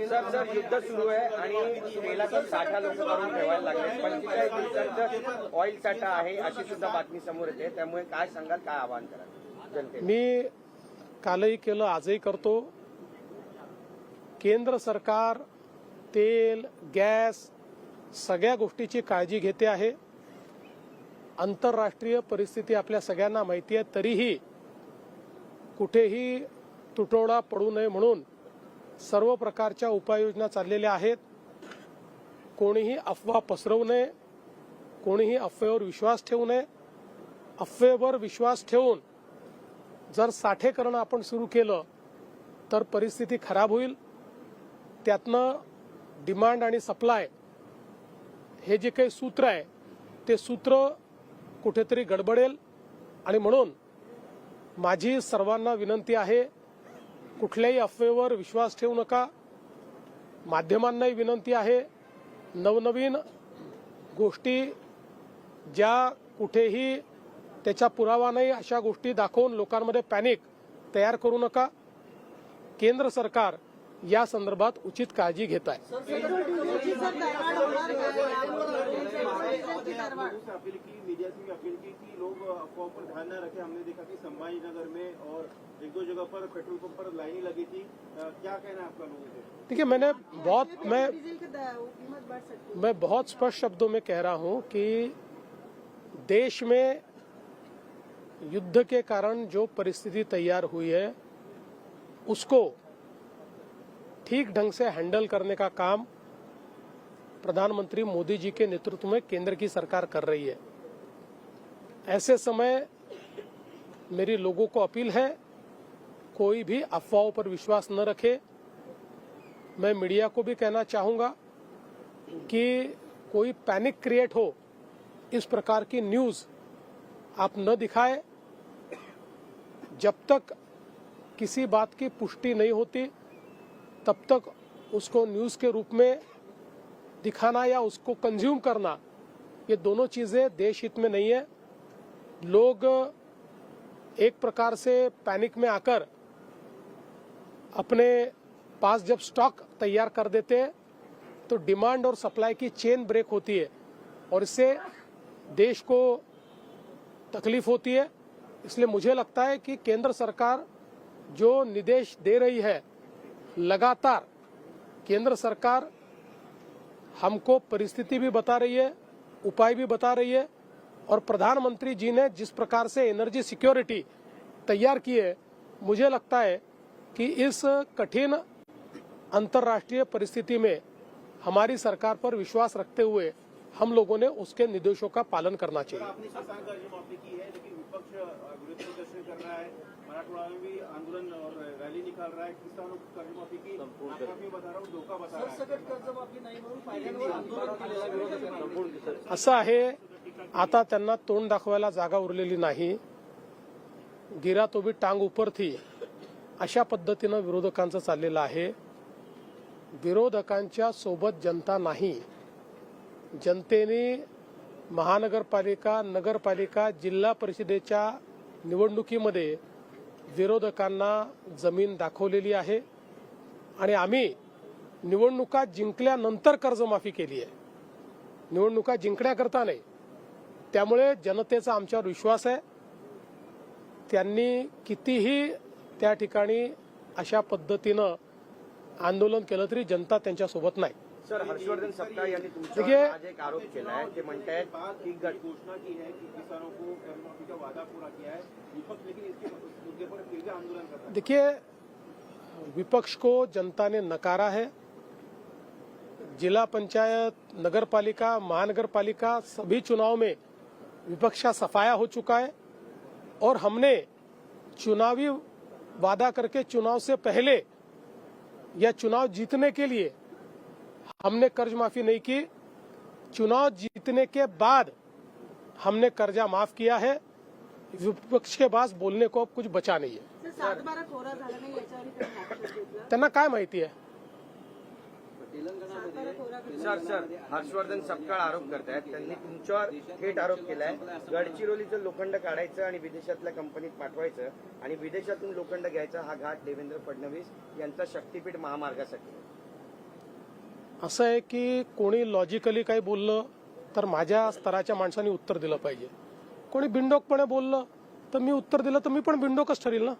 Sir युद्ध सुरू आहे आणि तेलाचा साठा लोक करून ठेवायला लागले. 45 दिवसांचा ऑइल साठा आहे अशी सुद्धा बातमी समोर येते. त्यामुळे काय सांगाल, काय आवाहन कराल जनतेला? मी कालही केलं, आजही करतो. केंद्र सरकार तेल, गॅस सगळ्या गोष्टीची काळजी घेते आहे. आंतरराष्ट्रीय परिस्थिती आपल्या सगळ्यांना माहिती आहे. तरीही कुठेही तुटवडा पडू नये म्हणून सर्व प्रकारच्या उपाययोजना चाललेल्या आहेत. कोणीही अफवा पसरवू नये, कोणीही अफवेवर विश्वास ठेवू नये. अफवेवर विश्वास ठेवून जर साठेकरण आपण सुरू केलं तर परिस्थिती खराब होईल. त्यातनं डिमांड आणि सप्लाय हे जे काही सूत्र आहे ते सूत्र कुठेतरी गडबडेल. आणि म्हणून माझी सर्वांना विनंती आहे, कुठल्याही अफवेवर विश्वास ठेवू नका. माध्यमांनाही विनंती आहे, नवनवीन गोष्टी ज्या कुठेही त्याचा पुरावा नाही अशा गोष्टी दाखवून लोकांमध्ये पॅनिक तयार करू नका. केंद्र सरकार या संदर्भात उचित काळजी घेत आहे. मीडिया से भी अपील की कि लोग अफवाहों पर ध्यान न रखें. हमने देखा कि संभाजी नगर में और एक दो जगह पर पेट्रोल पंप पर लाइनें लगी थी. क्या कहना है आपका लोगों से? देखिए, मैं बहुत स्पष्ट शब्दों में कह रहा हूं कि देश में युद्ध के कारण जो परिस्थिति तैयार हुई है उसको ठीक ढंग से हैंडल करने का काम प्रधानमंत्री मोदी जी के नेतृत्व में केंद्र की सरकार कर रही है. ऐसे समय मेरी लोगों को अपील है, कोई भी अफवाहों पर विश्वास न रखे. मैं मीडिया को भी कहना चाहूंगा कि कोई पैनिक क्रिएट हो इस प्रकार की न्यूज आप न दिखाएं. जब तक किसी बात की पुष्टि नहीं होती तब तक उसको न्यूज के रूप में दिखाना या उसको कंज्यूम करना, ये दोनों चीजें देश हित में नहीं है. लोग एक प्रकार से पैनिक में आकर अपने पास जब स्टॉक तैयार कर देते हैं तो डिमांड और सप्लाई की चेन ब्रेक होती है और इससे देश को तकलीफ होती है. इसलिए मुझे लगता है कि केंद्र सरकार जो निर्देश दे रही है, लगातार केंद्र सरकार हमको परिस्थिति भी बता रही है, उपाय भी बता रही है. और प्रधानमंत्री जी ने जिस प्रकार से एनर्जी सिक्योरिटी तैयार की है, मुझे लगता है कि इस कठिन अंतर्राष्ट्रीय परिस्थिति में हमारी सरकार पर विश्वास रखते हुए हम लोगों ने उसके निर्देशों का पालन करना चाहिए. आपने किसान कर्जमाफी की है, लेकिन विपक्ष विरोध प्रदर्शन कर रहा है. मराठवाड़ा में भी आंदोलन और रैली निकाल रहा है. किसानों की कर्जमाफी की मैं बता रहा हूँ, धोखा बता रहा है. कर्जमाफी नाही म्हणून फायद्यावर आंदोलन केलेलं. असं आहे, आता त्यांना तोंड दाखवायला जागा उरलेली नाही. गिरा तो भी टांग ऊपर थी अशा पद्धतीनं विरोधकांचं चाललेलं आहे. विरोधकांच्या सोबत जनता नाही. जनतेने महानगरपालिका, नगरपालिका, जिल्हा परिषदेच्या निवडणुकीमध्ये विरोधकांना जमीन दाखवलेली आहे आणि आम्ही निवडणुका जिंकल्यानंतर कर्जमाफी केली आहे, निवडणुका जिंकण्याकरता नाही. त्यामुळे जनतेचा आमच्यावर विश्वास आहे. त्यांनी कितीही त्या ठिकाणी अशा पद्धतीनं आंदोलन केलं तरी जनता त्यांच्यासोबत नाही. सर, हर्षवर्धन सपकाळ यांनी तुमच्यावर आज एक आरोप केला है कि म्हणतायत की घोषणा की है कि किसानों को कर्जमाफी का वादा पूरा किया है विपक्ष, लेकिन इसके मुद्दे पर फिर भी आंदोलन कर रहा है. देखिए, विपक्ष को जनता ने नकारा है. जिला पंचायत, नगरपालिका, महानगरपालिका सभी चुनाव में विपक्ष का सफाया हो चुका है और हमने चुनावी वादा करके चुनाव से पहले या चुनाव जीतने के लिए हमने कर्ज माफी नहीं की. चुनाव जीतने के बाद हमने कर्जा माफ किया है. विपक्ष के पास बोलने को अब कुछ बचा नहीं है. त्यांना काय माहिती आहे? सर, हर्षवर्धन सपकाळ आरोप करतायत. त्यांनी तुमच्यावर थेट आरोप केलाय, गडचिरोलीचं लोखंड काढायचं आणि विदेशातल्या कंपनीत पाठवायचं आणि विदेशातून लोखंड घ्यायचा हा घाट देवेंद्र फडणवीस यांचा शक्तीपीठ महामार्गासाठी. असं आहे की कोणी लॉजिकली काही बोललं तर माझ्या स्तराच्या माणसांनी उत्तर दिलं पाहिजे. कोणी बिनडोकपणे बोललं तर मी उत्तर दिलं तर मी पण बिनडोकच ठरेल ना.